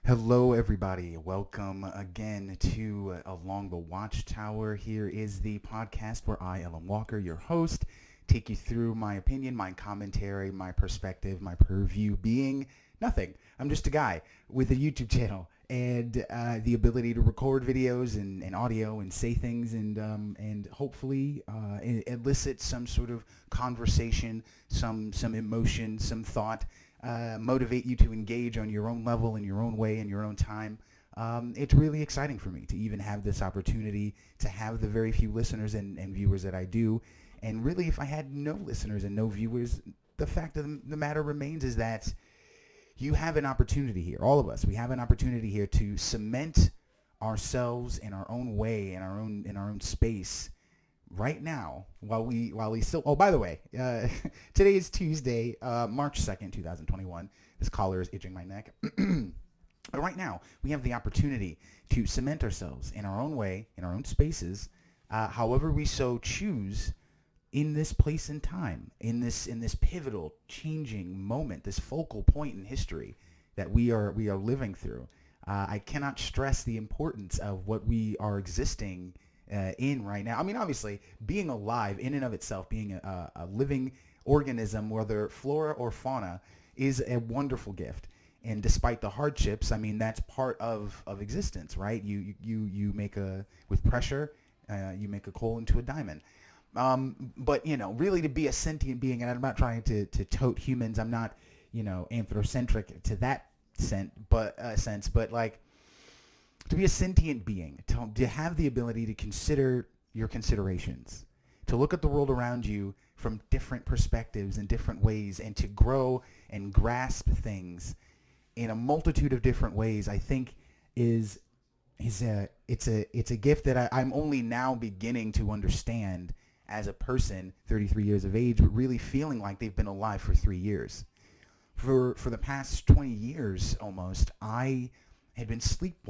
Hello, everybody. Welcome again to Along the Watchtower. Here is the podcast where I, Ellen Walker, your host, take you through my opinion, my commentary, my perspective, my purview being nothing. I'm just a guy with a YouTube channel and the ability to record videos and audio and say things and hopefully elicit some sort of conversation, some emotion, some thought. Motivate you to engage on your own level, in your own way, in your own time. It's really exciting for me to even have this opportunity to have the very few listeners and viewers that I do. And really, if I had no listeners and no viewers, the fact of the matter remains is that you have an opportunity here. All of us, we have an opportunity here to cement ourselves in our own way, in our own space, right now, while we still. Oh, by the way, today is Tuesday, March 2nd, 2021. This collar is itching my neck. But right now, we have the opportunity to cement ourselves in our own way, in our own spaces, however we so choose, in this place and time, in this pivotal, changing moment, this focal point in history that we are living through. I cannot stress the importance of what we are existing in right now. I mean, obviously, being alive in and of itself, being a living organism, whether flora or fauna, is a wonderful gift. And despite the hardships, I mean, that's part of existence, right? You make with pressure, you make a coal into a diamond. But, really to be a sentient being, and I'm not trying to tote humans, I'm not, anthrocentric to that sense, but like, to be a sentient being, to have the ability to consider your considerations, to look at the world around you from different perspectives and different ways, and to grow and grasp things in a multitude of different ways, I think it's a gift that I'm only now beginning to understand as a person, 33 years of age, but really feeling like they've been alive for 3 years. For the past 20 years almost, I had been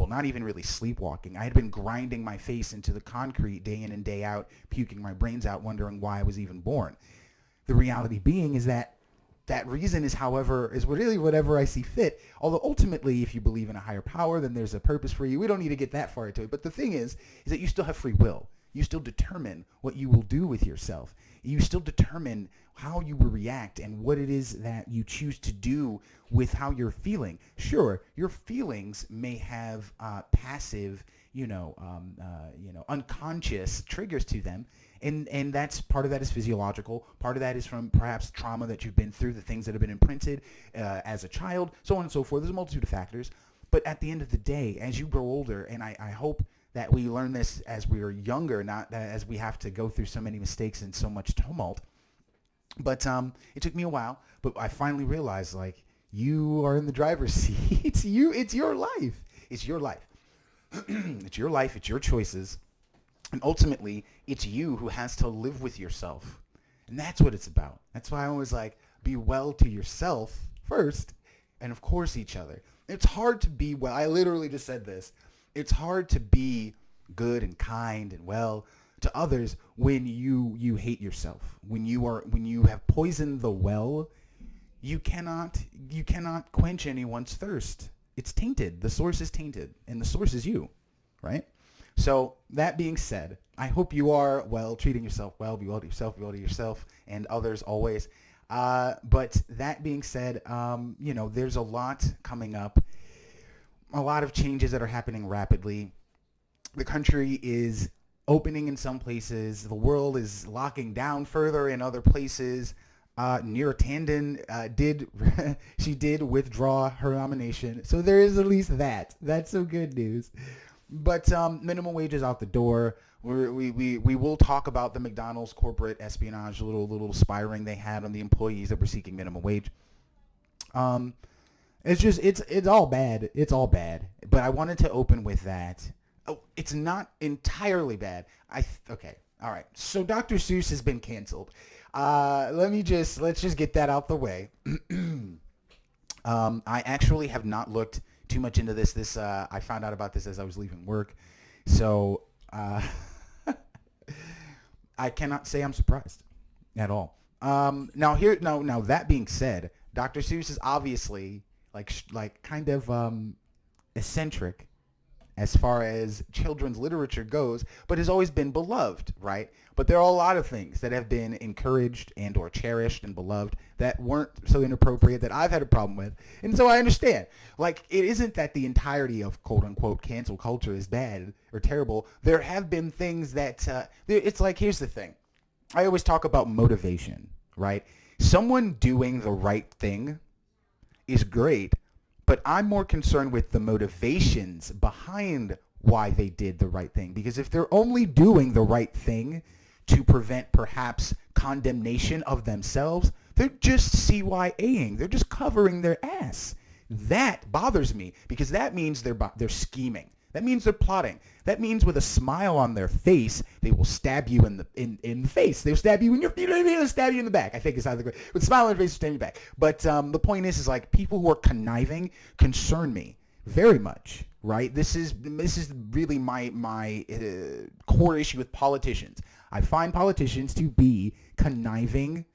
not even really sleepwalking. I had been grinding my face into the concrete day in and day out, puking my brains out, wondering why I was even born. The reality being is that reason is really whatever I see fit. Although ultimately, if you believe in a higher power, then there's a purpose for you. We don't need to get that far into it. But the thing is that you still have free will. You still determine what you will do with yourself. You still determine how you will react and what it is that you choose to do with how you're feeling. Sure, your feelings may have passive, unconscious triggers to them, and that's part of that is physiological. Part of that is from perhaps trauma that you've been through, the things that have been imprinted as a child, so on and so forth. There's a multitude of factors. But at the end of the day, as you grow older, and I hope that we learn this as we are younger, not as we have to go through so many mistakes and so much tumult. But it took me a while, but I finally realized, like, you are in the driver's seat. It's your life. It's your life. It's your life. It's your choices. And ultimately, it's you who has to live with yourself. And that's what it's about. That's why I always be well to yourself first, and of course each other. It's hard to be well. I literally just said this. It's hard to be good and kind and well to others when you hate yourself. When you have poisoned the well, you cannot quench anyone's thirst. It's tainted. The source is tainted, and the source is you, right? So that being said, I hope you are treating yourself well. Be well to yourself and others always. But that being said, there's a lot coming up. A lot of changes that are happening rapidly. The country is opening in some places. The world is locking down further in other places. Near Tanden did withdraw her nomination. So there is at least that. That's some good news. But minimum wage is out the door. We will talk about the McDonald's corporate espionage, little spying they had on the employees that were seeking minimum wage. It's all bad. It's all bad. But I wanted to open with that. Oh, it's not entirely bad. Okay. All right. So Dr. Seuss has been canceled. Let's just get that out the way. I actually have not looked too much into this. I found out about this as I was leaving work. So I cannot say I'm surprised at all. Now that being said, Dr. Seuss is obviously kind of eccentric as far as children's literature goes, but has always been beloved, right? But there are a lot of things that have been encouraged and or cherished and beloved that weren't so inappropriate that I've had a problem with. And so I understand. Like, it isn't that the entirety of quote-unquote cancel culture is bad or terrible. There have been things that, it's like, here's the thing. I always talk about motivation, right? Someone doing the right thing is great, but I'm more concerned with the motivations behind why they did the right thing. Because if they're only doing the right thing to prevent perhaps condemnation of themselves, they're just CYAing. They're just covering their ass. That bothers me because that means they're scheming. That means they're plotting. That means with a smile on their face, they will stab you in the face. They'll stab you in your, they'll stab you in the back. I think is how they go. With a smile on their face, stab you back. But the point is like people who are conniving concern me very much. Right? This is really my core issue with politicians. I find politicians to be conniving,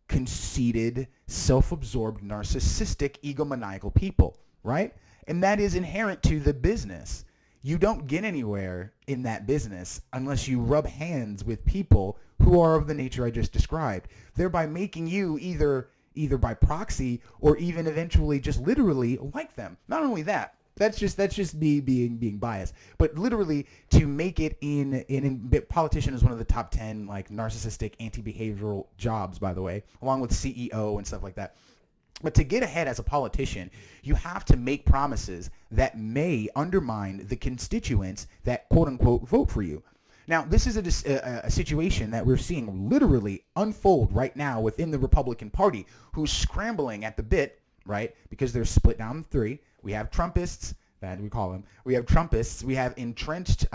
conceited, self-absorbed, narcissistic, egomaniacal people. Right? And that is inherent to the business. You don't get anywhere in that business unless you rub hands with people who are of the nature I just described, thereby making you either by proxy or even eventually just literally like them. Not only that, that's just me being biased, but literally to make it in politician is one of the top 10 like narcissistic anti-behavioral jobs, by the way, along with CEO and stuff like that. But to get ahead as a politician, you have to make promises that may undermine the constituents that, quote unquote, vote for you. Now, this is a situation that we're seeing literally unfold right now within the Republican Party, who's scrambling at the bit, right? Because they're split down three. We have Trumpists, that we call them. We have Trumpists. We have entrenched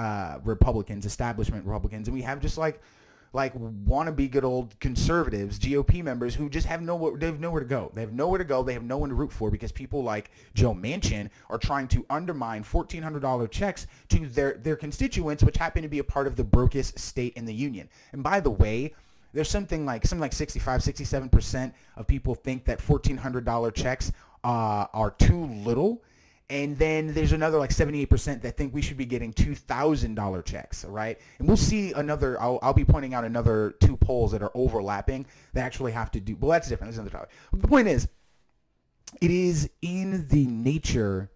Republicans, establishment Republicans, and we have just like wannabe good old conservatives, GOP members who just have nowhere to go. They have nowhere to go. They have no one to root for because people like Joe Manchin are trying to undermine $1,400 checks to their constituents, which happen to be a part of the brokest state in the union. And by the way, there's something like 67% of people think that $1,400 checks are too little. And then there's another like 78% that think we should be getting $2,000 checks, right? And we'll see another, I'll be pointing out another two polls that are overlapping that actually have to do, well, that's different. That's another topic. But the point is, it is in the nature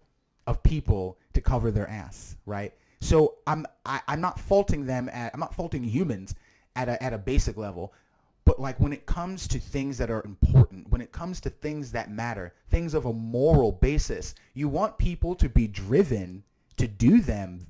of people to cover their ass, right? So I'm not faulting them I'm not faulting humans at a basic level. But like when it comes to things that are important, when it comes to things that matter, things of a moral basis, you want people to be driven to do them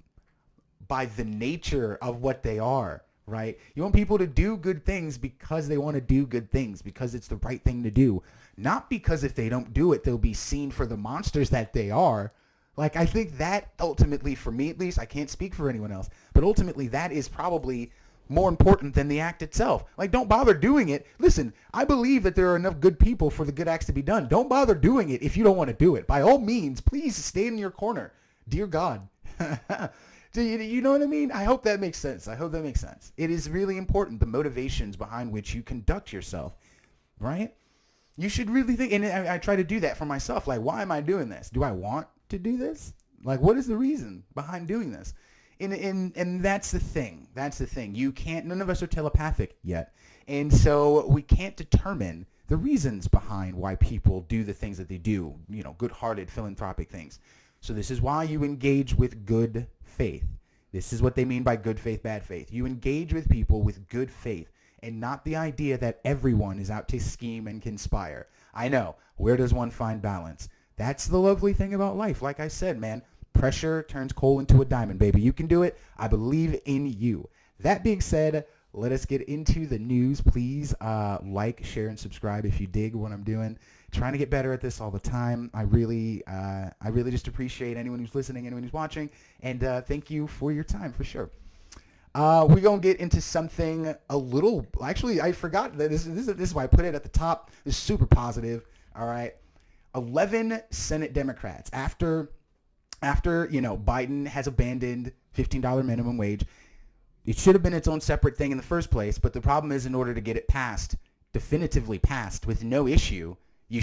by the nature of what they are, right? You want people to do good things because they want to do good things, because it's the right thing to do. Not because if they don't do it, they'll be seen for the monsters that they are. Like, I think that ultimately, for me at least, I can't speak for anyone else, but ultimately that is probably more important than the act itself. Like, don't bother doing it. Listen, I believe that there are enough good people for the good acts to be done. Don't bother doing it if you don't want to do it. By all means, please stay in your corner. Dear God. Do you know what I mean? I hope that makes sense. It is really important, the motivations behind which you conduct yourself, right? You should really think, and I try to do that for myself. Like, why am I doing this? Do I want to do this? Like, what is the reason behind doing this? And that's the thing. You can't, none of us are telepathic yet. And so we can't determine the reasons behind why people do the things that they do, good-hearted, philanthropic things. So this is why you engage with good faith. This is what they mean by good faith, bad faith. You engage with people with good faith and not the idea that everyone is out to scheme and conspire. I know. Where does one find balance? That's the lovely thing about life. Like I said, man. Pressure turns coal into a diamond, baby. You can do it. I believe in you. That being said, let us get into the news. Please like, share, and subscribe if you dig what I'm doing. Trying to get better at this all the time. I really just appreciate anyone who's listening, anyone who's watching, and thank you for your time for sure. We're going to get into something a little, actually, I forgot that this is why I put it at the top. This is super positive, all right? 11 Senate Democrats, after Biden has abandoned $15 minimum wage. It should have been its own separate thing in the first place, but the problem is in order to get it passed, definitively passed with no issue, You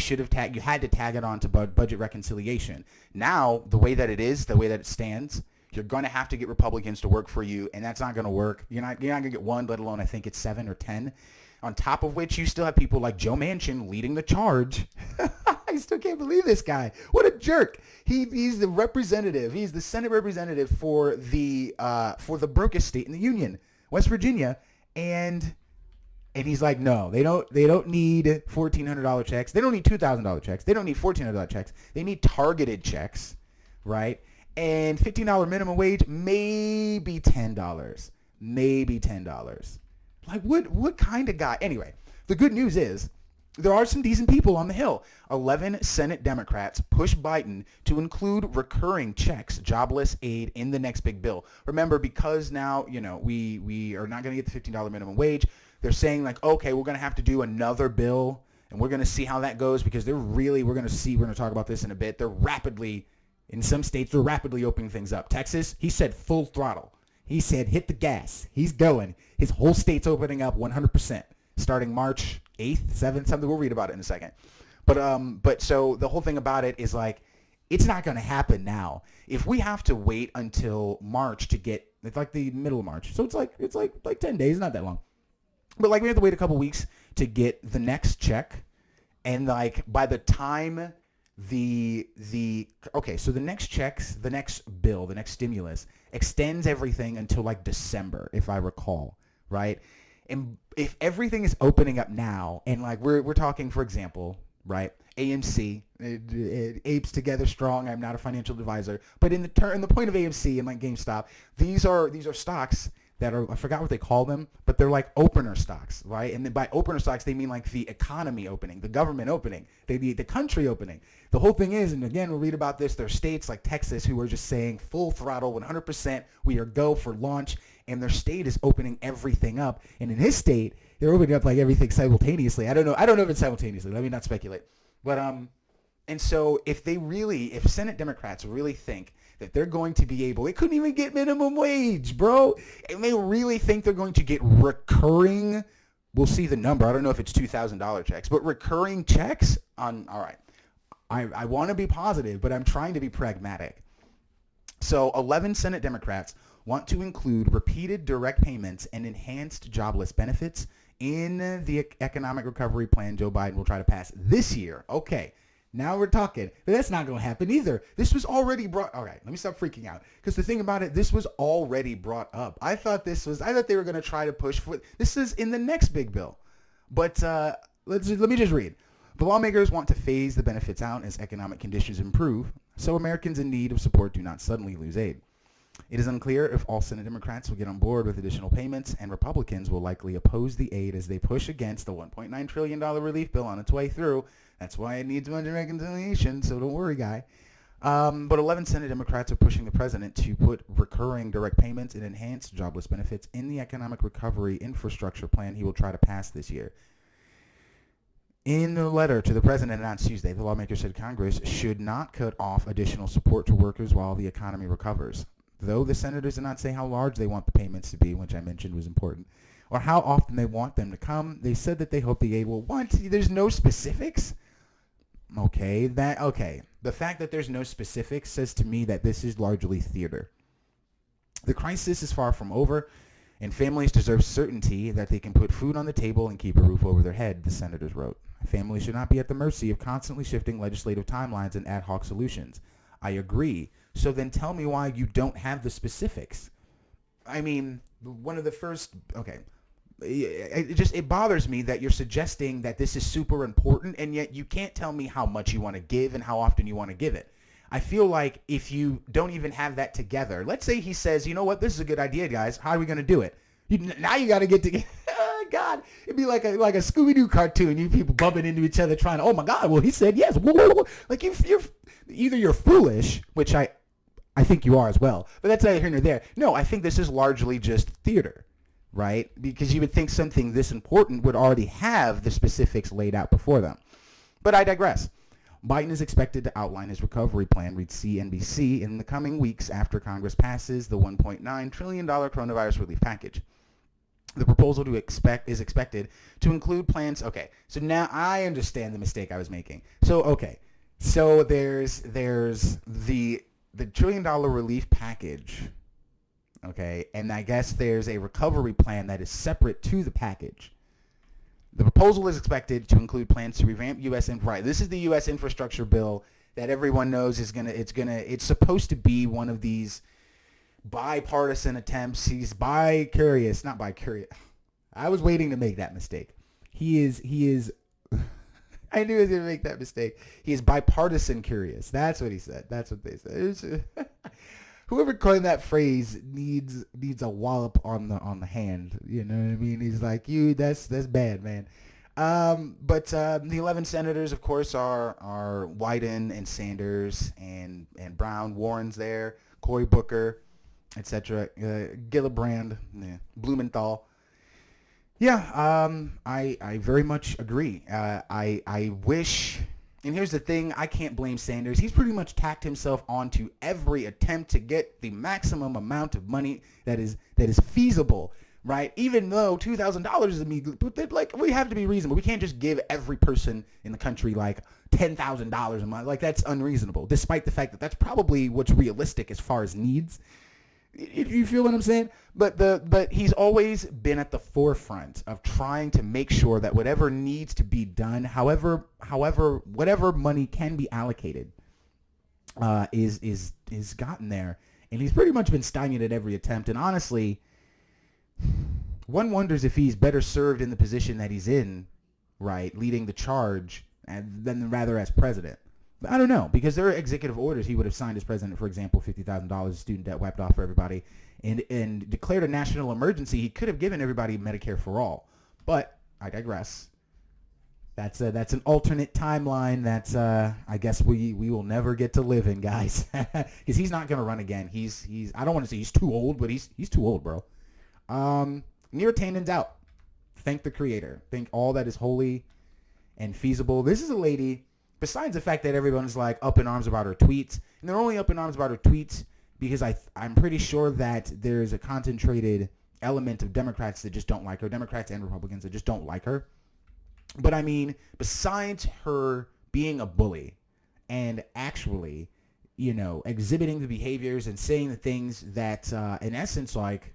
had to tag it on to budget reconciliation. Now, the way that it stands, you're going to have to get Republicans to work for you, and that's not going to work. You're not going to get one, let alone I think it's 7 or 10. On top of which, you still have people like Joe Manchin leading the charge. I still can't believe this guy. What a jerk. He's the representative. He's the Senate representative for the brokest state in the Union, West Virginia, and he's like, no, they don't need $1,400 checks. They don't need $2,000 checks. They don't need $1,400 checks. They need targeted checks, right? And $15 minimum wage, maybe $10. Maybe $10. Like, what kind of guy? Anyway, the good news is there are some decent people on the Hill. 11 Senate Democrats push Biden to include recurring checks, jobless aid, in the next big bill. Remember, because now, we are not going to get the $15 minimum wage, they're saying, like, okay, we're going to have to do another bill, and we're going to see how that goes, because we're going to talk about this in a bit. In some states, they're rapidly opening things up. Texas, he said full throttle. He said, hit the gas. He's going. His whole state's opening up 100%, starting March 8th, 7th, something. We'll read about it in a second. But so the whole thing about it is, like, it's not going to happen now. If we have to wait until March to get, it's like the middle of March. So it's like 10 days, not that long. But like we have to wait a couple weeks to get the next check. And like by the time so the next checks, the next bill, the next stimulus extends everything until like December, if I recall, right? And if everything is opening up now, and like we're talking, for example, right? AMC, apes together strong. I'm not a financial advisor, but in the point of AMC and like GameStop, these are stocks that are, I forgot what they call them, but they're like opener stocks, right? And then by opener stocks, they mean like the economy opening, the government opening, the country opening. The whole thing is, and again, we'll read about this, there are states like Texas who are just saying full throttle, 100%, we are go for launch, and their state is opening everything up. And in his state, they're opening up like everything simultaneously. I don't know if it's simultaneously. Let me not speculate. But and so if Senate Democrats really think that they're going to be able, they couldn't even get minimum wage, bro. And they really think they're going to get recurring, we'll see the number. I don't know if it's $2,000 checks, but recurring checks all right. I want to be positive, but I'm trying to be pragmatic. So 11 Senate Democrats want to include repeated direct payments and enhanced jobless benefits in the economic recovery plan Joe Biden will try to pass this year. Okay. Now we're talking. But that's not going to happen either. This was already brought. All right, let me stop freaking out. Because the thing about it, this was already brought up. I thought they were going to try to push for, this is in the next big bill. But let me just read. The lawmakers want to phase the benefits out as economic conditions improve, so Americans in need of support do not suddenly lose aid. It is unclear if all Senate Democrats will get on board with additional payments, and Republicans will likely oppose the aid as they push against the $1.9 trillion relief bill on its way through. That's why it needs budget reconciliation, so don't worry, guy. But 11 Senate Democrats are pushing the president to put recurring direct payments and enhanced jobless benefits in the economic recovery infrastructure plan he will try to pass this year. In a letter to the president announced Tuesday, the lawmaker said Congress should not cut off additional support to workers while the economy recovers. Though the senators did not say how large they want the payments to be, which I mentioned was important, or how often they want them to come, they said that they hope the aid will there's no specifics. Okay. The fact that there's no specifics says to me that this is largely theater. The crisis is far from over, and families deserve certainty that they can put food on the table and keep a roof over their head, the senators wrote. Families should not be at the mercy of constantly shifting legislative timelines and ad hoc solutions. I agree. So then tell me why you don't have the specifics. I mean, one of the first, okay. It bothers me that you're suggesting that this is super important, and yet you can't tell me how much you want to give and how often you want to give it. I feel like if you don't even have that together, let's say he says, you know what, this is a good idea, guys. How are we going to do it? Now you got to get together. God, it'd be like a Scooby-Doo cartoon. You people bumping into each other trying to, oh my God, well, he said yes. Like you're foolish, which I think you are as well, but that's neither here nor there. No, I think this is largely just theater. Right? Because you would think something this important would already have the specifics laid out before them. But I digress. Biden is expected to outline his recovery plan, reads CNBC, in the coming weeks after Congress passes the $1.9 trillion coronavirus relief package. The proposal is expected to include plans. Okay, so now I understand the mistake I was making. So okay, so there's the $1 trillion relief package. Okay, and I guess there's a recovery plan that is separate to the package. The proposal is expected to include plans to revamp U.S. Right, this is the U.S. infrastructure bill that everyone knows it's supposed to be one of these bipartisan attempts. He's not bicurious. I was waiting to make that mistake. He is I knew he was going to make that mistake. He is bipartisan curious. That's what he said. That's what they said. Whoever coined that phrase needs a wallop on the hand. You know what I mean? He's like, that's bad, man. But the 11 senators, of course, are Wyden and Sanders and Brown. Warren's there, Cory Booker, etc. Gillibrand, Blumenthal. Yeah, I very much agree. I wish, and here's the thing, I can't blame Sanders. He's pretty much tacked himself onto every attempt to get the maximum amount of money that is feasible, right? Even though $2,000 is a like, we have to be reasonable. We can't just give every person in the country like $10,000 a month. Like, that's unreasonable, despite the fact that that's probably what's realistic as far as needs. You feel what I'm saying? But he's always been at the forefront of trying to make sure that whatever needs to be done, however whatever money can be allocated, is gotten there, and he's pretty much been stymied at every attempt. And honestly, one wonders if he's better served in the position that he's in, right, leading the charge, than rather as president. But I don't know, because there are executive orders he would have signed as president, for example, $50,000 student debt wiped off for everybody, and declared a national emergency. He could have given everybody Medicare for all. But I digress. That's an alternate timeline that I guess we will never get to live in, guys, because he's not going to run again. He's I don't want to say he's too old, but he's too old, bro. Near Tanden's out. Thank the Creator. Thank all that is holy and feasible. This is a lady. Besides the fact that everyone's like up in arms about her tweets, and they're only up in arms about her tweets because I'm pretty sure that there's a concentrated element of Democrats that just don't like her, Democrats and Republicans that just don't like her. But I mean, besides her being a bully and actually, exhibiting the behaviors and saying the things that, in essence, like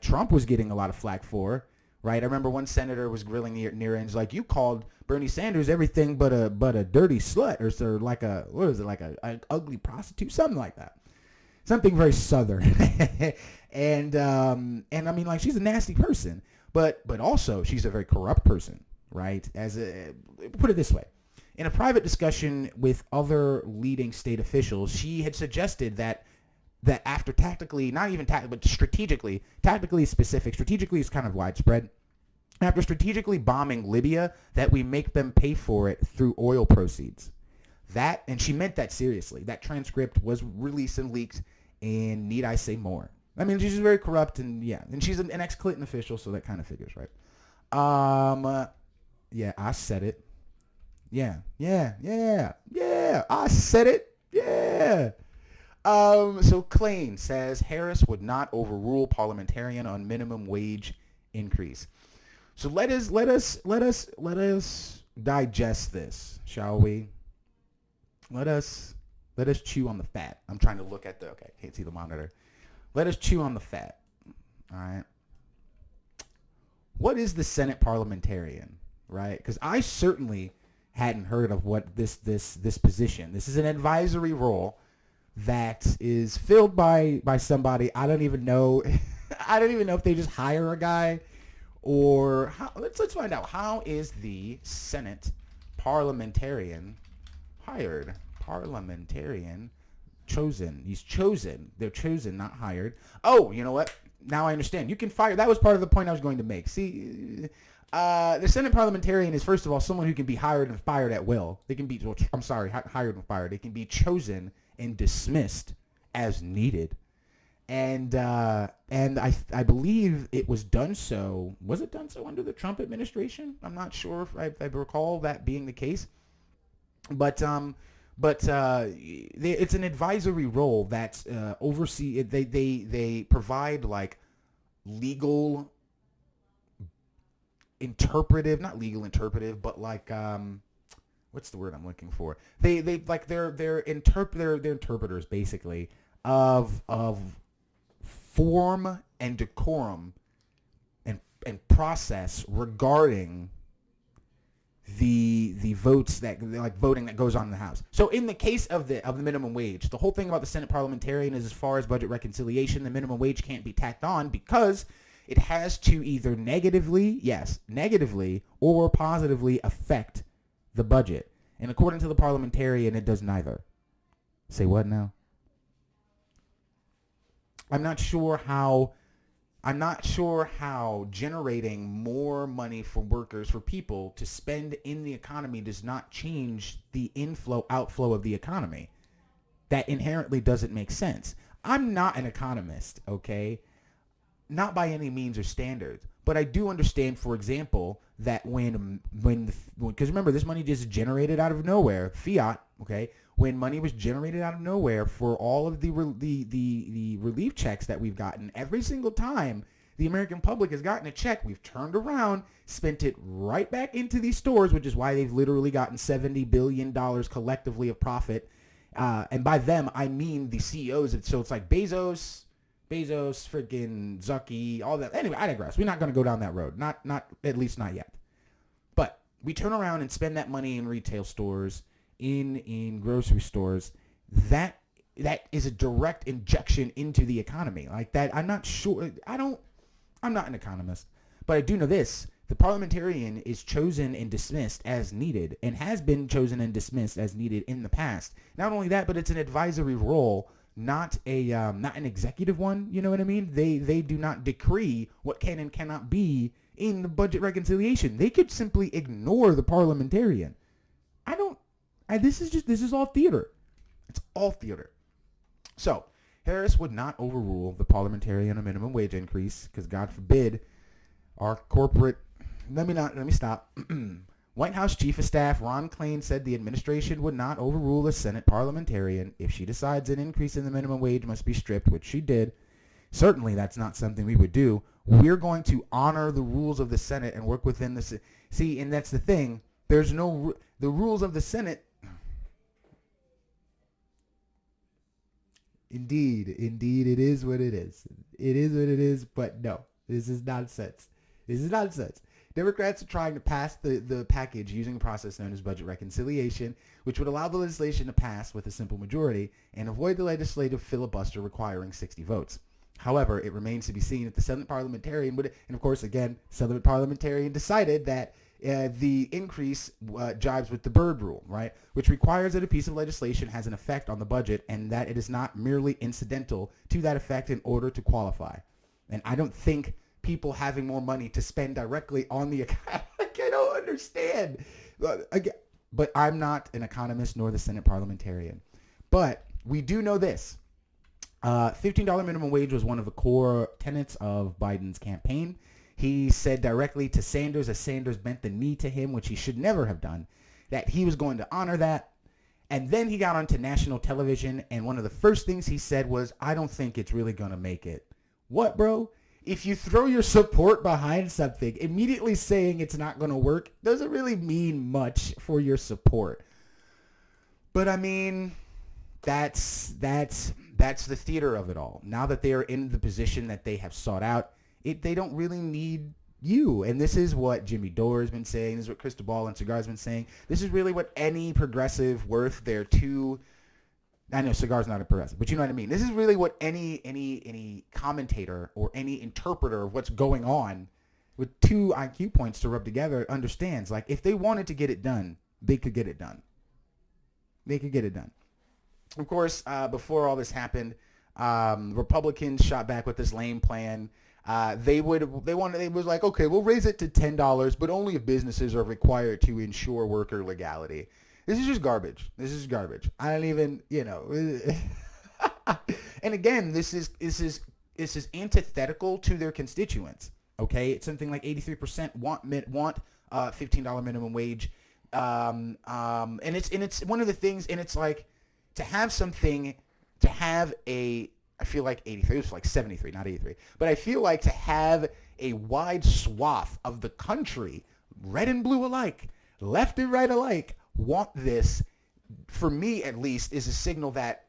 Trump was getting a lot of flack for. Right, I remember one senator was grilling near ends like, you called Bernie Sanders everything but a dirty slut, or like an ugly prostitute, something like that, something very Southern, and I mean, like, she's a nasty person, but also she's a very corrupt person, right? Put it this way, in a private discussion with other leading state officials, she had suggested that after tactically, not even tactically, but strategically specific, strategically is kind of widespread, after strategically bombing Libya, that we make them pay for it through oil proceeds. That, and she meant that seriously. That transcript was released and leaked, and need I say more? I mean, she's very corrupt, and yeah, and she's an ex-Clinton official, so that kind of figures, right? Yeah, I said it. Yeah, I said it. Yeah. So Klain says Harris would not overrule parliamentarian on minimum wage increase. So let us digest this, shall we? Let us chew on the fat. I'm trying to look at can't see the monitor. Let us chew on the fat. All right. What is the Senate parliamentarian, right? Because I certainly hadn't heard of what this position. This is an advisory role that is filled by somebody. I don't even know. I don't even know if they just hire a guy or how. Let's find out. How is the Senate parliamentarian hired? Parliamentarian chosen. He's chosen. They're chosen, not hired. Oh, you know what? Now I understand. You can fire. That was part of the point I was going to make. See, the Senate parliamentarian is, first of all, someone who can be hired and fired at will. They can be. Hired and fired. They can be chosen and dismissed as needed, and I believe it was done so. Was it done so under the Trump administration? I'm not sure if I recall that being the case, but it's an advisory role that oversee. They provide like legal not legal interpretive, but like what's the word I'm looking for? They're interpreters basically of form and decorum and process regarding the votes that like voting that goes on in the House. So in the case of the minimum wage, the whole thing about the Senate parliamentarian is as far as budget reconciliation, the minimum wage can't be tacked on because it has to either negatively or positively affect the budget. And according to the parliamentarian, it does neither. Say what now? I'm not sure how generating more money for workers, for people to spend in the economy does not change the outflow of the economy. That inherently doesn't make sense. I'm not an economist, okay? Not by any means or standards. But I do understand, for example, that because remember, this money just generated out of nowhere, fiat, okay? When money was generated out of nowhere for all of the relief checks that we've gotten, every single time the American public has gotten a check, we've turned around, spent it right back into these stores, which is why they've literally gotten $70 billion collectively of profit. And by them, I mean the CEOs. So it's like Bezos, freaking Zucky, all that. Anyway, I digress. We're not going to go down that road. Not at least not yet. But we turn around and spend that money in retail stores, in grocery stores. That is a direct injection into the economy. Like that, I'm not sure. I'm not an economist, but I do know this. The parliamentarian is chosen and dismissed as needed and has been chosen and dismissed as needed in the past. Not only that, but it's an advisory role, not an executive one. You know what I mean? They do not decree what can and cannot be in the budget reconciliation. They could simply ignore the parliamentarian. This is all theater. It's all theater. So Harris would not overrule the parliamentarian on a minimum wage increase because, God forbid, our corporate. Let me stop. White House Chief of Staff Ron Klain said the administration would not overrule a Senate parliamentarian if she decides an increase in the minimum wage must be stripped, which she did. Certainly, that's not something we would do. We're going to honor the rules of the Senate and work within the. See, and that's the thing. The rules of the Senate. Indeed, it is what it is. It is what it is, but no, this is nonsense. Democrats are trying to pass the package using a process known as budget reconciliation, which would allow the legislation to pass with a simple majority and avoid the legislative filibuster requiring 60 votes. However, it remains to be seen if the Senate parliamentarian would, and of course, again, Senate parliamentarian decided that the increase jives with the Byrd rule, right? Which requires that a piece of legislation has an effect on the budget and that it is not merely incidental to that effect in order to qualify. And I don't think people having more money to spend directly on the account, I don't understand. But I'm not an economist nor the Senate parliamentarian. But we do know this. $15 minimum wage was one of the core tenets of Biden's campaign. He said directly to Sanders, as Sanders bent the knee to him, which he should never have done, that he was going to honor that. And then he got onto national television, and one of the first things he said was, I don't think it's really going to make it. What, bro? If you throw your support behind something, immediately saying it's not going to work doesn't really mean much for your support. But I mean, that's the theater of it all. Now that they are in the position that they have sought out, they don't really need you. And this is what Jimmy Dore has been saying. This is what Cristobal and Cigar's been saying. This is really what any progressive worth their two. I know Cigar's not a progressive, but you know what I mean. This is really what any commentator or any interpreter of what's going on with two IQ points to rub together understands. Like, if they wanted to get it done, they could get it done. Of course, before all this happened, Republicans shot back with this lame plan. They was like, okay, we'll raise it to $10, but only if businesses are required to ensure worker legality. This is just garbage. I don't even, and again, this is antithetical to their constituents. Okay, it's something like 83% want $15 minimum wage, and it's one of the things, and it's like to have something, to have a feel like 83, it was like 73, not 83. But I feel like to have a wide swath of the country, red and blue alike, left and right alike, want this, for me at least, is a signal that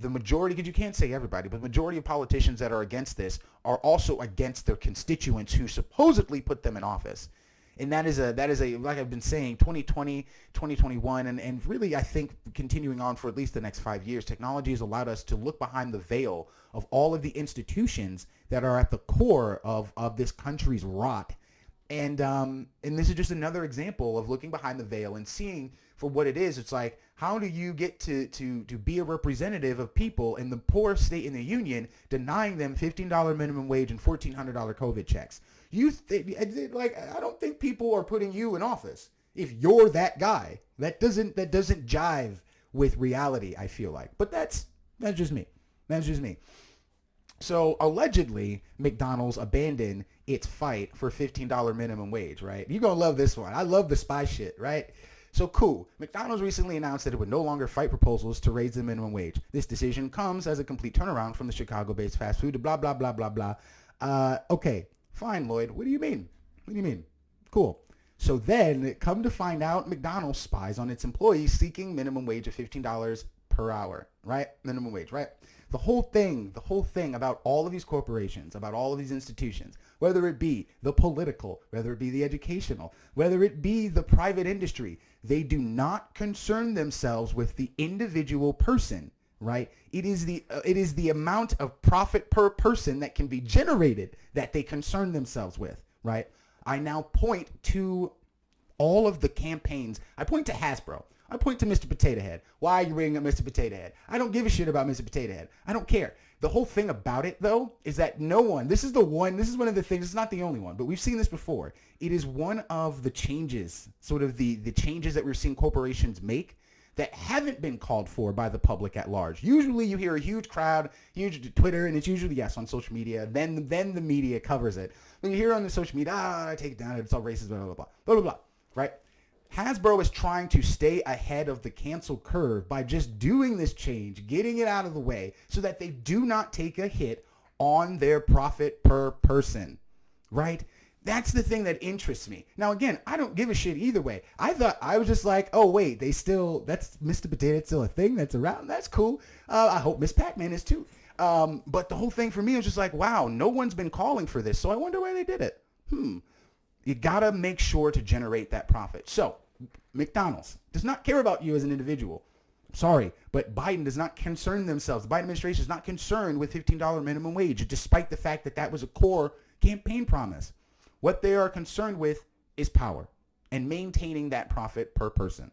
the majority, because you can't say everybody, but the majority of politicians that are against this are also against their constituents who supposedly put them in office. And that is a, like I've been saying, 2020, 2021, and really I think continuing on for at least the next 5 years, technology has allowed us to look behind the veil of all of the institutions that are at the core of this country's rot. And this is just another example of looking behind the veil and seeing for what it is. It's like, how do you get to be a representative of people in the poorest state in the union, denying them $15 minimum wage and $1,400 COVID checks? I don't think people are putting you in office if you're that guy. That doesn't jive with reality, I feel like. But that's just me. That's just me. So allegedly, McDonald's abandoned its fight for $15 minimum wage, right? You're going to love this one. I love the spy shit, right? So cool. McDonald's recently announced that it would no longer fight proposals to raise the minimum wage. This decision comes as a complete turnaround from the Chicago-based fast food, blah, blah, blah, blah, blah. Okay, fine, Lloyd. What do you mean? What do you mean? Cool. So then, come to find out, McDonald's spies on its employees seeking minimum wage of $15 per hour, right? Minimum wage, right? The whole thing about all of these corporations, about all of these institutions, whether it be the political, whether it be the educational, whether it be the private industry, they do not concern themselves with the individual person, right? It is the amount of profit per person that can be generated that they concern themselves with, right? I now point to all of the campaigns. I point to Hasbro. I point to Mr. Potato Head. Why are you bringing up Mr. Potato Head? I don't give a shit about Mr. Potato Head. I don't care. The whole thing about it, though, is that this is one of the things, it's not the only one, but we've seen this before. It is one of the changes, sort of the changes that we're seeing corporations make that haven't been called for by the public at large. Usually you hear a huge crowd, huge Twitter, and it's usually, yes, on social media. Then the media covers it. When you hear on the social media, I take it down, it's all racist, blah, blah, blah, blah, blah, blah, right? Hasbro is trying to stay ahead of the cancel curve by just doing this change, getting it out of the way so that they do not take a hit on their profit per person, right? That's the thing that interests me. Now, again, I don't give a shit either way. I was just like, oh, wait, that's Mr. Potato still a thing that's around? That's cool. I hope Miss Pac-Man is too. But the whole thing for me was just like, wow, no one's been calling for this, so I wonder why they did it. You gotta make sure to generate that profit. So McDonald's does not care about you as an individual. Sorry, but Biden does not concern themselves. The Biden administration is not concerned with $15 minimum wage, despite the fact that that was a core campaign promise. What they are concerned with is power and maintaining that profit per person.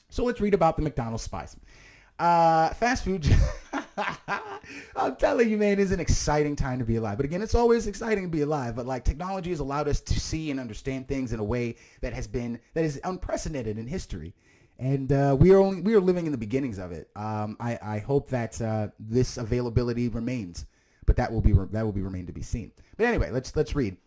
So let's read about the McDonald's spies. Fast food, I'm telling you, man, it's an exciting time to be alive. But again, it's always exciting to be alive. But like, technology has allowed us to see and understand things in a way that is unprecedented in history. And we are living in the beginnings of it. I hope that this availability remains, but that will remain to be seen. But anyway, let's read.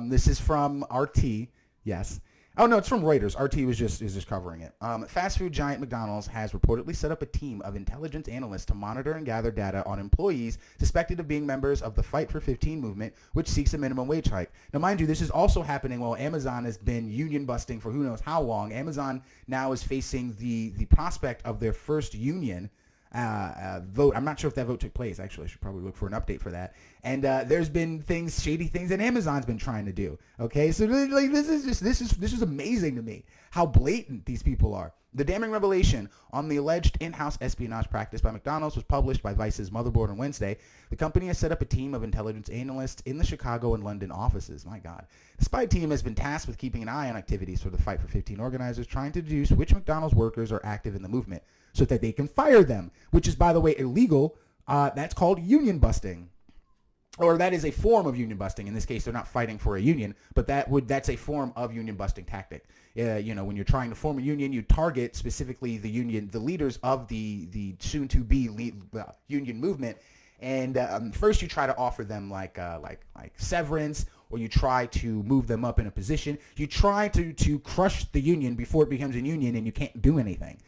This is from RT. Yes. Oh, no, it's from Reuters. RT is just covering it. Fast food giant McDonald's has reportedly set up a team of intelligence analysts to monitor and gather data on employees suspected of being members of the Fight for 15 movement, which seeks a minimum wage hike. Now, mind you, this is also happening while Amazon has been union busting for who knows how long. Amazon now is facing the prospect of their first union vote. I'm not sure if that vote took place. Actually, I should probably look for an update for that. And there's been shady things that Amazon's been trying to do. Okay, so like this is amazing to me how blatant these people are. The damning revelation on the alleged in-house espionage practice by McDonald's was published by Vice's Motherboard on Wednesday. The company has set up a team of intelligence analysts in the Chicago and London offices. My God. The spy team has been tasked with keeping an eye on activities for the Fight for 15 organizers, trying to deduce which McDonald's workers are active in the movement so that they can fire them, which is, by the way, illegal. That's called union busting. Or that is a form of union busting. In this case, they're not fighting for a union, but that's a form of union busting tactic. When you're trying to form a union, you target specifically the leaders of the soon-to-be union movement, and first you try to offer them like severance, or you try to move them up in a position. You try to crush the union before it becomes a union, and you can't do anything.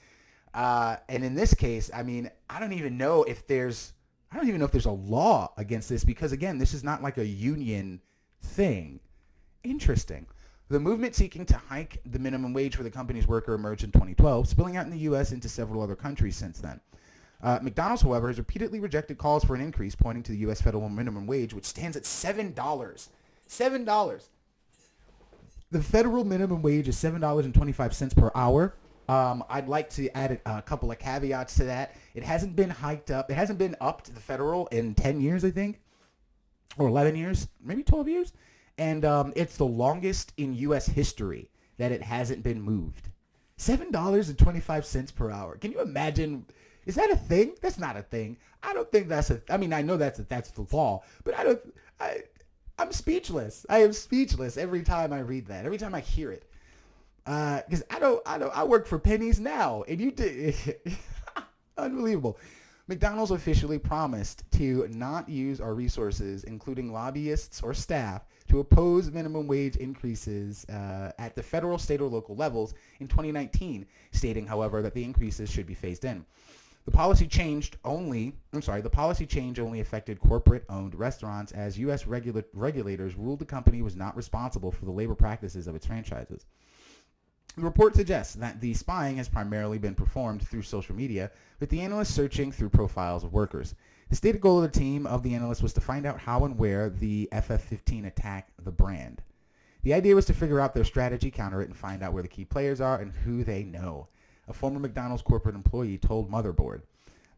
And in this case, I mean, I don't even know if there's I don't even know if there's a law against this because, again, this is not like a union thing. Interesting. The movement seeking to hike the minimum wage for the company's worker emerged in 2012, spilling out in the U.S. into several other countries since then. McDonald's, however, has repeatedly rejected calls for an increase, pointing to the U.S. federal minimum wage, which stands at $7. $7. The federal minimum wage is $7.25 per hour. I'd like to add a couple of caveats to that. It hasn't been hiked up. It hasn't been up to the federal in 10 years, I think, or 11 years, maybe 12 years. And it's the longest in U.S. history that it hasn't been moved. $7.25 per hour. Can you imagine? Is that a thing? That's not a thing. I don't think that's a. I mean, I know that's the law, but I'm speechless. I am speechless every time I read that. Every time I hear it, because I work for pennies now, and you did. Unbelievable. McDonald's officially promised to not use our resources, including lobbyists or staff, to oppose minimum wage increases at the federal, state, or local levels in 2019, stating, however, that the increases should be phased in. The policy change only affected corporate-owned restaurants as U.S. regulators ruled the company was not responsible for the labor practices of its franchises. The report suggests that the spying has primarily been performed through social media, with the analysts searching through profiles of workers. The stated goal of the team of the analysts was to find out how and where the FF15 attacked the brand. The idea was to figure out their strategy, counter it, and find out where the key players are and who they know. A former McDonald's corporate employee told Motherboard.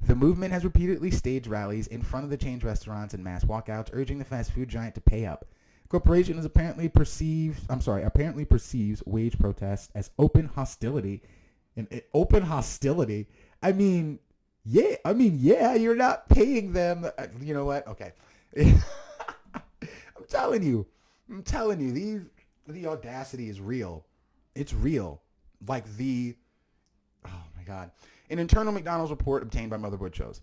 The movement has repeatedly staged rallies in front of the chain's restaurants and mass walkouts, urging the fast food giant to pay up. The corporation is apparently perceives wage protests as open hostility. Open hostility? I mean, yeah, you're not paying them. You know what? Okay. I'm telling you, the audacity is real. It's real. Oh my God. An internal McDonald's report obtained by Motherboard shows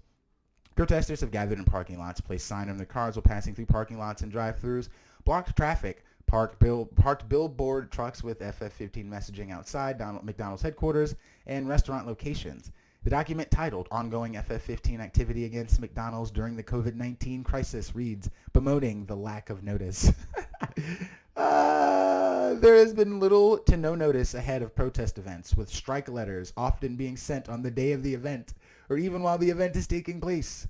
protesters have gathered in parking lots, placed signs on their cars while passing through parking lots and drive-thrus, blocked traffic, parked billboard trucks with FF15 messaging outside McDonald's headquarters and restaurant locations. The document, titled Ongoing FF15 Activity Against McDonald's During the COVID-19 Crisis, reads, bemoaning the lack of notice. There has been little to no notice ahead of protest events, with strike letters often being sent on the day of the event, or even while the event is taking place.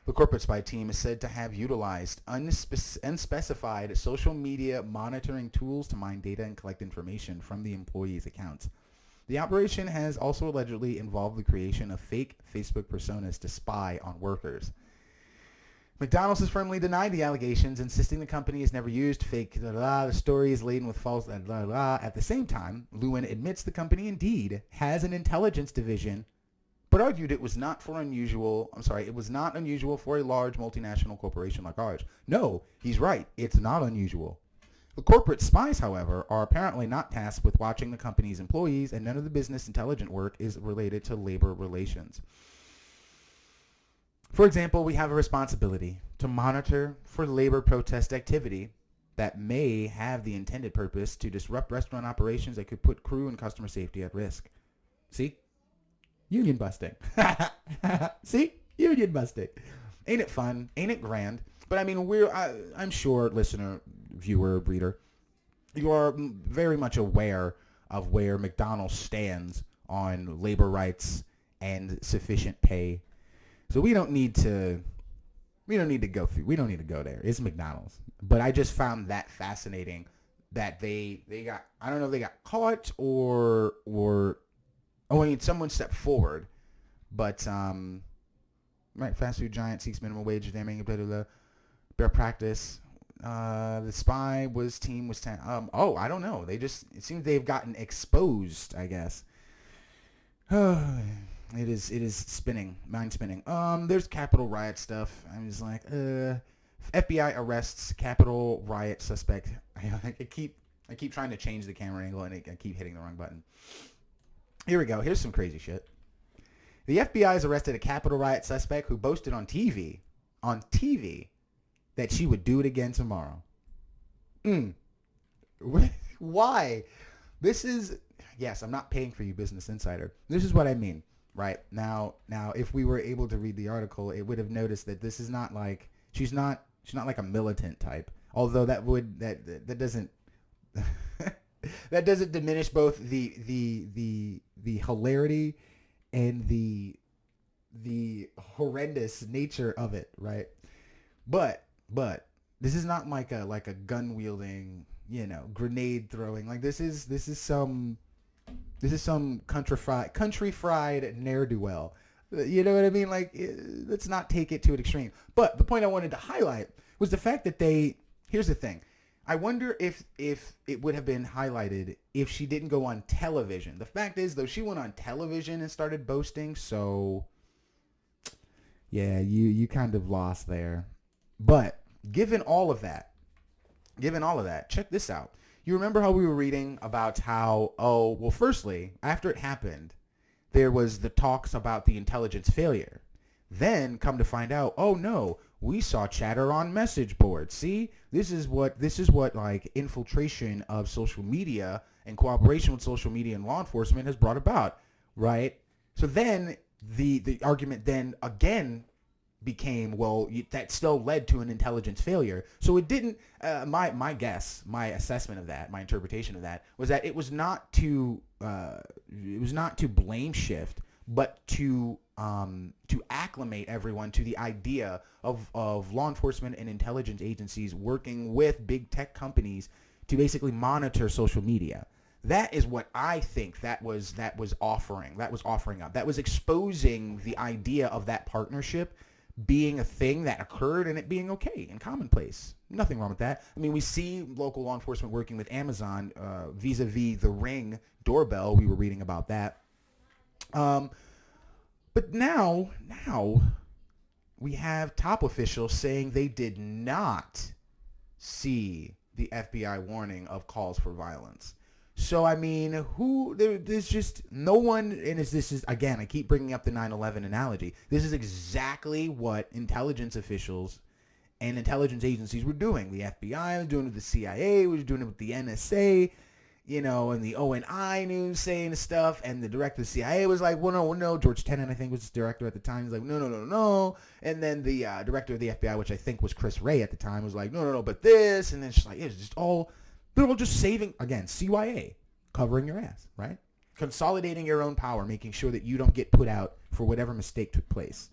The corporate spy team is said to have utilized unspecified social media monitoring tools to mine data and collect information from the employees' accounts. The operation has also allegedly involved the creation of fake Facebook personas to spy on workers. McDonald's has firmly denied the allegations, insisting the company has never used fake the story is laden with false At the same time, Lewin admits the company indeed has an intelligence division, but argued it was not unusual for a large multinational corporation like ours. No, he's right. It's not unusual. The corporate spies, however, are apparently not tasked with watching the company's employees, and none of the business intelligence work is related to labor relations. For example, we have a responsibility to monitor for labor protest activity that may have the intended purpose to disrupt restaurant operations that could put crew and customer safety at risk. See? Union busting. See? Union busting. Ain't it fun? Ain't it grand? But I mean, I'm sure, listener, viewer, reader, you are very much aware of where McDonald's stands on labor rights and sufficient pay. So we don't need to go there. It's McDonald's. But I just found that fascinating that they got, I don't know if they got caught or someone stepped forward. But right, fast food giant seeks minimum wage damning, blah, blah, blah. Bear practice. The spy team was I don't know. It seems they've gotten exposed, I guess. It is spinning, mind spinning. There's Capitol riot stuff. I'm just like, FBI arrests Capitol riot suspect. I keep trying to change the camera angle and I keep hitting the wrong button. Here we go. Here's some crazy shit. The FBI has arrested a Capitol riot suspect who boasted on TV, that she would do it again tomorrow. Why? Yes, I'm not paying for you, Business Insider. This is what I mean. right? Now, if we were able to read the article, it would have noticed that this is not like she's not like a militant type. Although that doesn't that doesn't diminish both the hilarity and the horrendous nature of it, right? But this is not like a gun wielding, grenade throwing. Like this is some country fried ne'er-do-well. You know what I mean? Like, let's not take it to an extreme. But the point I wanted to highlight was the fact that here's the thing. I wonder if it would have been highlighted if she didn't go on television. The fact is, though, she went on television and started boasting, so yeah, you kind of lost there. But given all of that, check this out. You remember how we were reading about how, firstly, after it happened, there was the talks about the intelligence failure. Then come to find out, oh no, we saw chatter on message boards. See, this is what like infiltration of social media and cooperation with social media and law enforcement has brought about, right? So then the argument then again became, that still led to an intelligence failure. So it didn't, my guess, my assessment of that, my interpretation of that was that it was not to blame shift, but to acclimate everyone to the idea of law enforcement and intelligence agencies working with big tech companies to basically monitor social media. That is what I think that was offering up. That was exposing the idea of that partnership being a thing that occurred and it being okay and commonplace. Nothing wrong with that. I mean, we see local law enforcement working with Amazon vis-a-vis the Ring doorbell. We were reading about that. But now we have top officials saying they did not see the FBI warning of calls for violence. So, I mean, there's just no one, and this is, again, I keep bringing up the 9/11 analogy. This is exactly what intelligence officials and intelligence agencies were doing. The FBI was doing it with the CIA, was doing it with the NSA, and the ONI news saying stuff, and the director of the CIA was like, well, no, George Tanden, I think, was his director at the time. He's like, no. And then the director of the FBI, which I think was Chris Wray at the time, was like, no, but this, and then it's like, it's just all... They're all just saving, again, CYA, covering your ass, right? Consolidating your own power, making sure that you don't get put out for whatever mistake took place.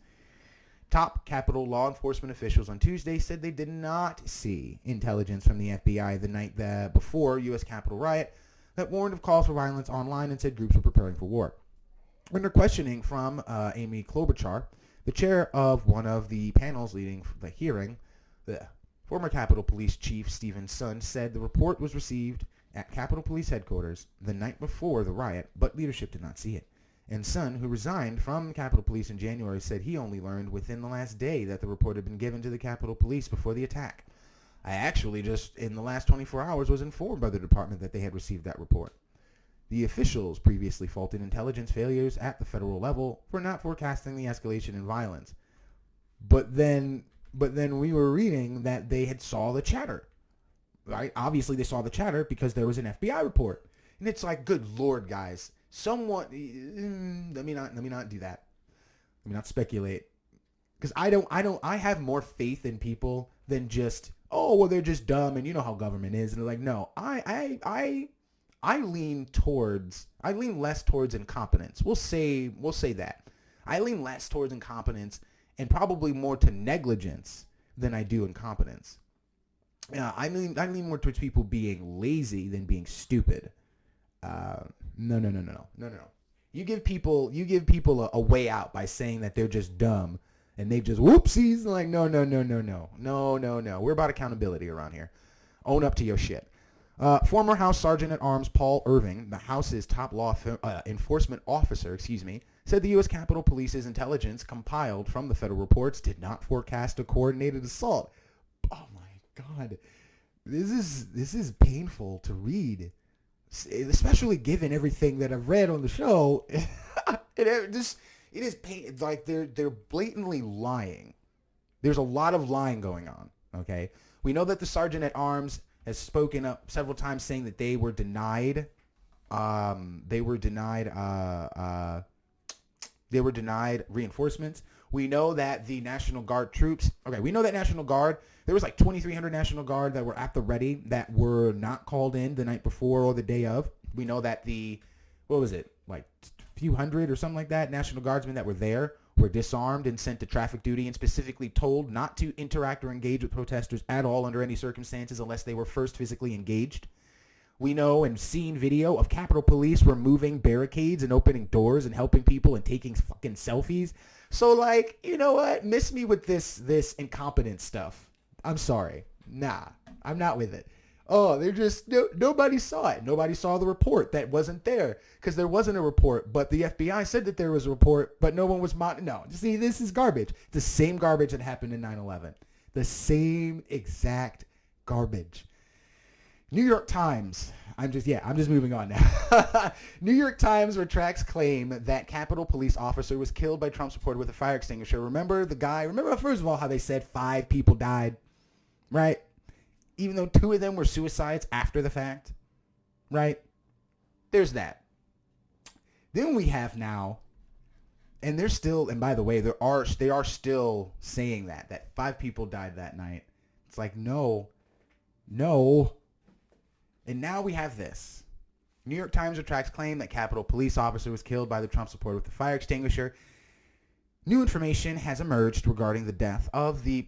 Top Capitol law enforcement officials on Tuesday said they did not see intelligence from the FBI the night before U.S. Capitol riot that warned of calls for violence online and said groups were preparing for war. Under questioning from Amy Klobuchar, the chair of one of the panels leading the hearing, the former Capitol Police Chief Stephen Sun said the report was received at Capitol Police Headquarters the night before the riot, but leadership did not see it. And Sun, who resigned from Capitol Police in January, said he only learned within the last day that the report had been given to the Capitol Police before the attack. I actually just, in the last 24 hours, was informed by the department that they had received that report. The officials previously faulted intelligence failures at the federal level for not forecasting the escalation in violence. But then we were reading that they had saw the chatter, right? Obviously, they saw the chatter because there was an FBI report, and it's like, good Lord, guys, someone. Let me not do that. Let me not speculate, because I have more faith in people than just, oh, well, they're just dumb, and you know how government is, and they're like, no, I lean less towards incompetence. We'll say that. I lean less towards incompetence and probably more to negligence than I do incompetence. I lean more towards people being lazy than being stupid. No. You give people a way out by saying that they're just dumb and they just whoopsies. Like, no. We're about accountability around here. Own up to your shit. Former House Sergeant at Arms Paul Irving, the House's top law enforcement officer, said the U.S. Capitol Police's intelligence compiled from the federal reports did not forecast a coordinated assault. Oh my God, this is painful to read, especially given everything that I've read on the show. it is pain. Like they're blatantly lying. There's a lot of lying going on. Okay, we know that the Sergeant at Arms has spoken up several times saying that they were denied They were denied reinforcements. We know that the National Guard troops, we know that National Guard, there was like 2,300 National Guard that were at the ready that were not called in the night before or the day of. We know that like a few hundred or something like that, National Guardsmen that were there were disarmed and sent to traffic duty and specifically told not to interact or engage with protesters at all under any circumstances unless they were first physically engaged. We know and seen video of Capitol Police removing barricades and opening doors and helping people and taking fucking selfies. So, like, you know what? Miss me with this incompetent stuff. I'm sorry. Nah, I'm not with it. Oh, they're just, nobody saw it. Nobody saw the report that wasn't there because there wasn't a report, but the FBI said that there was a report, but no one was, no, see, this is garbage. The same garbage that happened in 9/11. The same exact garbage. New York Times, I'm just moving on now. New York Times retracts claim that Capitol Police officer was killed by Trump supporter with a fire extinguisher. Remember first of all, how they said 5 people died, right? Even though 2 of them were suicides after the fact, right? There's that. Then we have now, and they're still, and by the way, they are still saying that 5 people died that night. It's like, no. And now we have this. New York Times retracts claim that Capitol Police officer was killed by the Trump supporter with a fire extinguisher. New information has emerged regarding the death of the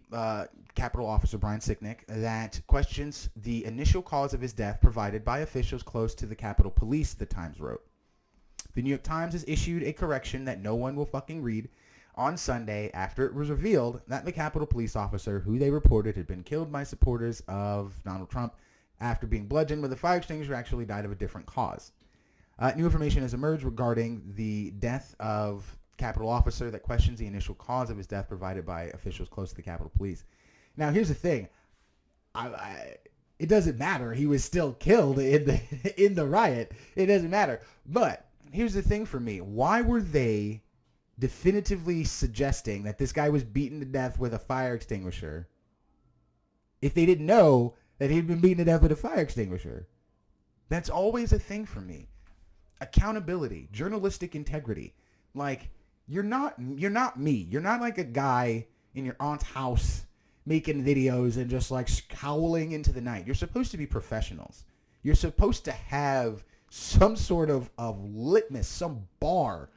Capitol officer Brian Sicknick that questions the initial cause of his death provided by officials close to the Capitol Police, the Times wrote. The New York Times has issued a correction that no one will fucking read on Sunday after it was revealed that the Capitol Police officer, who they reported had been killed by supporters of Donald Trump after being bludgeoned with a fire extinguisher, actually died of a different cause. New information has emerged regarding the death of Capitol officer that questions the initial cause of his death provided by officials close to the Capitol Police. Now, here's the thing. It doesn't matter. He was still killed in the riot. It doesn't matter. But here's the thing for me. Why were they definitively suggesting that this guy was beaten to death with a fire extinguisher if they didn't know that he'd been beaten to death with a fire extinguisher? That's always a thing for me. Accountability, journalistic integrity. Like, you're not me. You're not like a guy in your aunt's house making videos and just like howling into the night. You're supposed to be professionals. You're supposed to have some sort of litmus, some bar.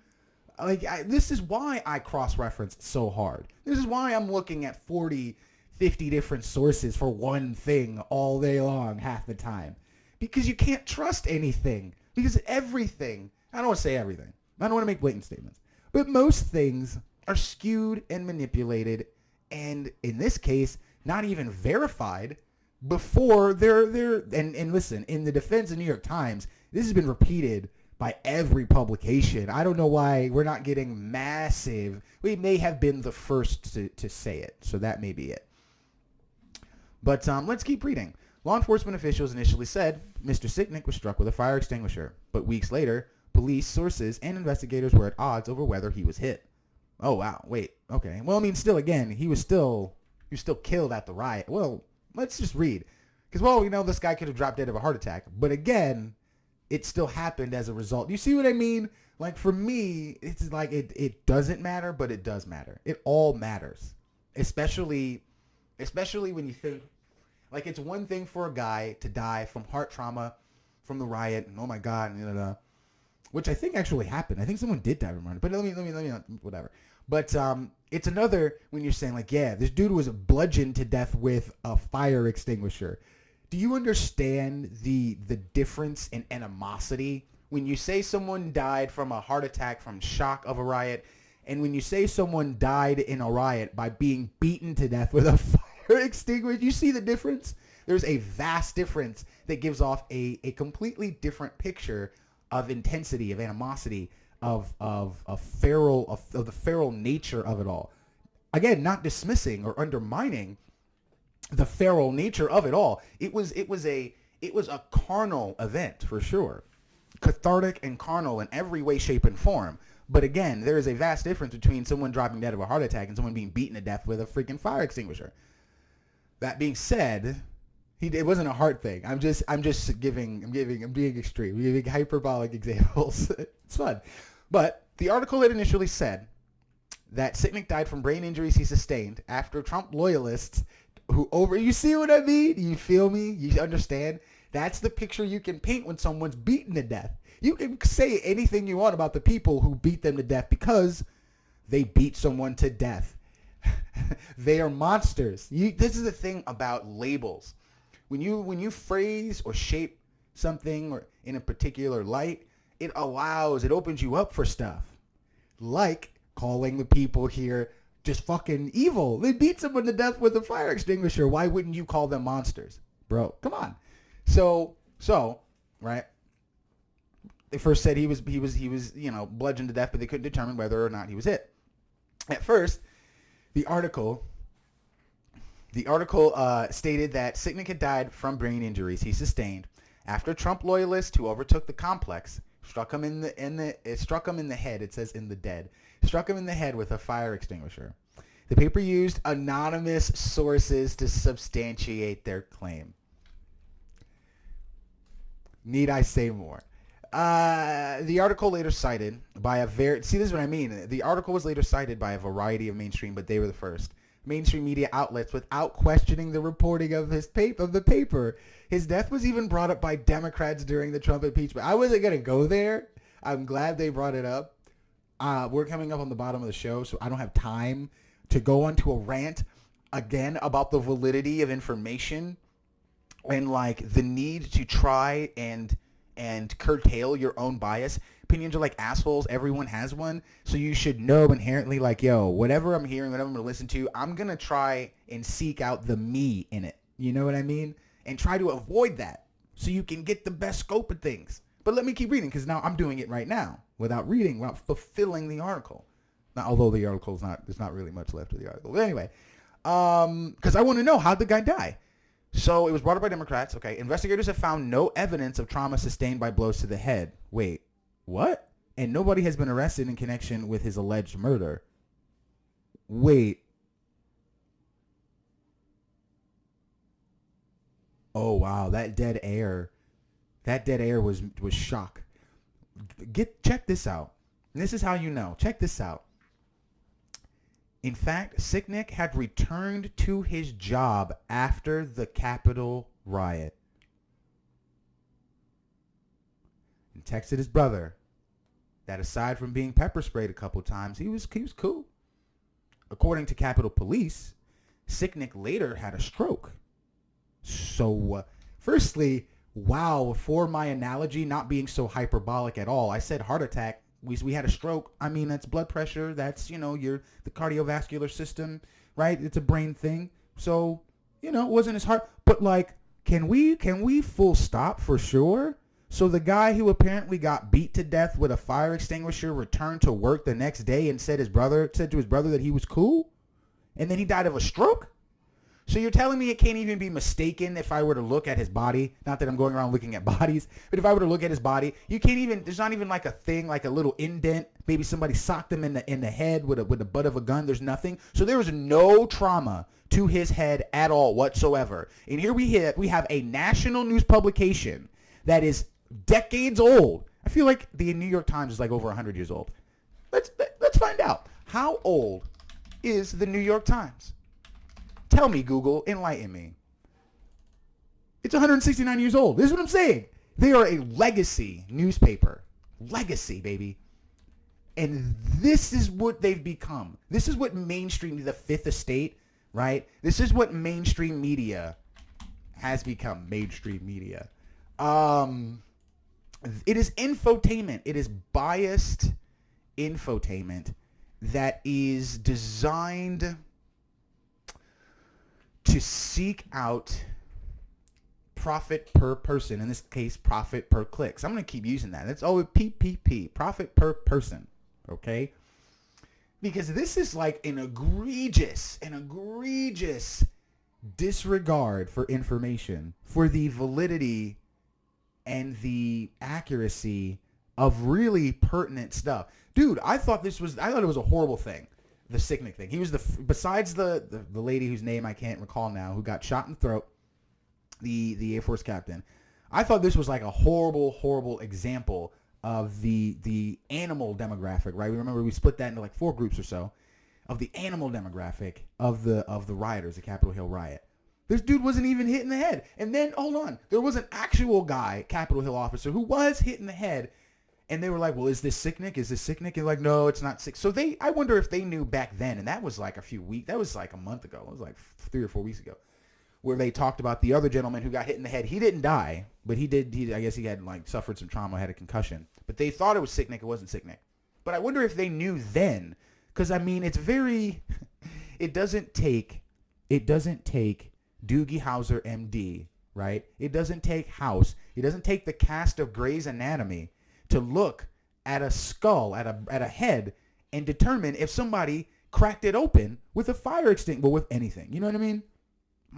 Like, this is why I cross-reference so hard. This is why I'm looking at 40, 50 different sources for one thing all day long, half the time. Because you can't trust anything. Because everything, I don't want to say everything. I don't want to make blatant statements. But most things are skewed and manipulated, and in this case, not even verified before they're and listen, in the defense of New York Times, this has been repeated by every publication. I don't know why we're not getting massive. We may have been the first to say it, so that may be it. But let's keep reading. Law enforcement officials initially said Mr. Sicknick was struck with a fire extinguisher, but weeks later, police sources and investigators were at odds over whether he was hit. Oh, wow. Wait. Okay. Well, I mean, still, again, he was still killed at the riot. Well, let's just read. Because, well, we know this guy could have dropped dead of a heart attack. But again, it still happened as a result. You see what I mean? Like, for me, it's like it doesn't matter, but it does matter. It all matters. Especially when you think, like, it's one thing for a guy to die from heart trauma from the riot, and oh my God, which I think actually happened. I think someone did die from heart, but let me whatever. But it's another when you're saying, like, yeah, this dude was bludgeoned to death with a fire extinguisher. Do you understand the difference in animosity when you say someone died from a heart attack from shock of a riot, and when you say someone died in a riot by being beaten to death with a fire extinguisher? You see the difference? There's a vast difference that gives off a completely different picture of intensity, of animosity, of the feral nature of it all. Again, not dismissing or undermining the feral nature of it all. It was a carnal event for sure, cathartic and carnal in every way, shape, and form. But again, there is a vast difference between someone dropping dead of a heart attack and someone being beaten to death with a freaking fire extinguisher. That being said, it wasn't a heart thing. I'm being extreme. I'm giving hyperbolic examples. It's fun. But The article had initially said that Sicknick died from brain injuries he sustained after Trump loyalists you see what I mean? You feel me? You understand? That's the picture you can paint when someone's beaten to death. You can say anything you want about the people who beat them to death because they beat someone to death. They are monsters. This is the thing about labels. When you phrase or shape something or in a particular light, it opens you up for stuff. Like calling the people here just fucking evil. They beat someone to death with a fire extinguisher. Why wouldn't you call them monsters? Bro, come on. So, right? They first said he was bludgeoned to death, but they couldn't determine whether or not he was hit. At first, the article stated that Sicknick had died from brain injuries he sustained after Trump loyalists who overtook the complex struck him in the head. It says in the dead. Struck him in the head with a fire extinguisher. The paper used anonymous sources to substantiate their claim. Need I say more? The article later cited by this is what I mean. The article was later cited by a variety of mainstream, but they were the first mainstream media outlets without questioning the reporting of the paper. His death was even brought up by Democrats during the Trump impeachment. I wasn't gonna go there. I'm glad they brought it up. We're coming up on the bottom of the show, so I don't have time to go onto a rant again about the validity of information and like the need to try and curtail your own bias. Opinions are like assholes. Everyone has one. So you should know inherently like, yo, whatever I'm hearing, whatever I'm going to listen to, I'm going to try and seek out the me in it. You know what I mean? And try to avoid that so you can get the best scope of things. But let me keep reading because now I'm doing it right now without fulfilling the article. Now, although the article's there's not really much left of the article. But anyway, because I want to know, how'd the guy die? So it was brought up by Democrats. Okay, investigators have found no evidence of trauma sustained by blows to the head. Wait, what? And nobody has been arrested in connection with his alleged murder. Wait. Oh wow, that dead air was shock. Check this out. And this is how you know. Check this out. In fact, Sicknick had returned to his job after the Capitol riot and texted his brother that aside from being pepper sprayed a couple times, he was cool. According to Capitol Police, Sicknick later had a stroke. So, firstly, wow, for my analogy not being so hyperbolic at all, I said heart attack. We had a stroke. I mean, that's blood pressure. That's, the cardiovascular system, right? It's a brain thing. So, it wasn't his heart. But, like, can we full stop for sure? So the guy who apparently got beat to death with a fire extinguisher returned to work the next day and said to his brother that he was cool? And then he died of a stroke? So you're telling me it can't even be mistaken if I were to look at his body? Not that I'm going around looking at bodies, but if I were to look at his body, there's not even like a thing, like a little indent. Maybe somebody socked him in the head with the butt of a gun. There's nothing. So there was no trauma to his head at all whatsoever. And here we have a national news publication that is decades old. I feel like the New York Times is like over 100 years old. Let's find out. How old is the New York Times? Tell me, Google, enlighten me. It's 169 years old. This is what I'm saying. They are a legacy newspaper. Legacy, baby. And this is what they've become. This is what mainstream, the fifth estate, right? This is what mainstream media has become. Mainstream media. It is infotainment. It is biased infotainment that is designed to seek out profit per person. In this case, profit per click. So I'm going to keep using that. That's always PPP, profit per person. Okay? Because this is like an egregious disregard for information, for the validity and the accuracy of really pertinent stuff. Dude, I thought it was a horrible thing. The Sicknick thing. He was besides the lady whose name I can't recall now, who got shot in the throat, the Air Force captain. I thought this was like a horrible example of the animal demographic, right? We remember we split that into like 4 groups or so of the animal demographic of the rioters, the Capitol Hill riot. This dude wasn't even hit in the head. And then, hold on, there was an actual guy, Capitol Hill officer, who was hit in the head. And they were like, well, is this Sicknick? Is this Sicknick? And like, no, it's not Sick. So I wonder if they knew back then. And that was like a few weeks. That was like a month ago. It was like 3 or 4 weeks ago, where they talked about the other gentleman who got hit in the head. He didn't die, but I guess he had like suffered some trauma, had a concussion. But they thought it was Sicknick. It wasn't Sicknick. But I wonder if they knew then. Because, I mean, it's very, it doesn't take Doogie Howser, MD, right? It doesn't take House. It doesn't take the cast of Grey's Anatomy to look at a skull, at a head, and determine if somebody cracked it open with a fire extinguisher, with anything. You know what I mean?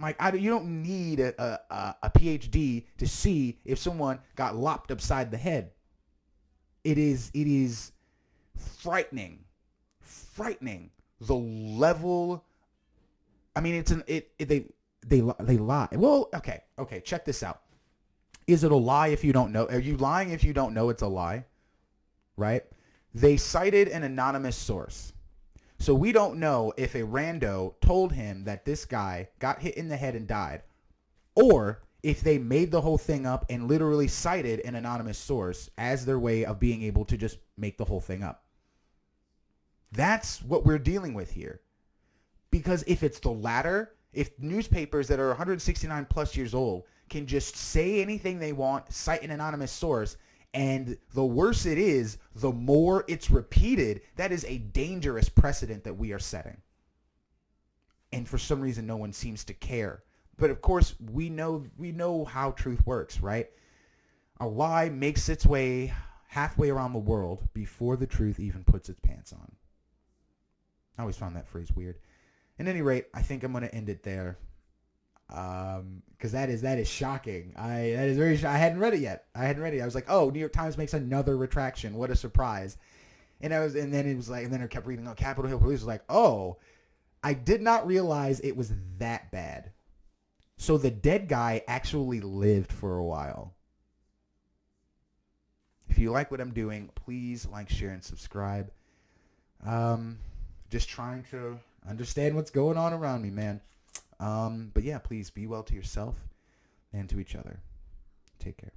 Like, you don't need a PhD to see if someone got lopped upside the head. It is frightening the level. I mean, they lie. Well, okay, check this out. Is it a lie if you don't know? Are you lying if you don't know it's a lie? Right? They cited an anonymous source. So we don't know if a rando told him that this guy got hit in the head and died, or if they made the whole thing up and literally cited an anonymous source as their way of being able to just make the whole thing up. That's what we're dealing with here. Because if it's the latter, if newspapers that are 169 plus years old can just say anything they want, cite an anonymous source, and the worse it is, the more it's repeated, that is a dangerous precedent that we are setting. And for some reason, no one seems to care. But of course, we know how truth works, right? A lie makes its way halfway around the world before the truth even puts its pants on. I always found that phrase weird. At any rate, I think I'm going to end it there. Because that is shocking. That is very I hadn't read it yet. I was like, oh, New York Times makes another retraction. What a surprise. And then it kept reading, oh, Capitol Hill Police was like, oh, I did not realize it was that bad. So the dead guy actually lived for a while. If you like what I'm doing, please like, share, and subscribe. Just trying to understand what's going on around me, man. But yeah, please be well to yourself and to each other. Take care.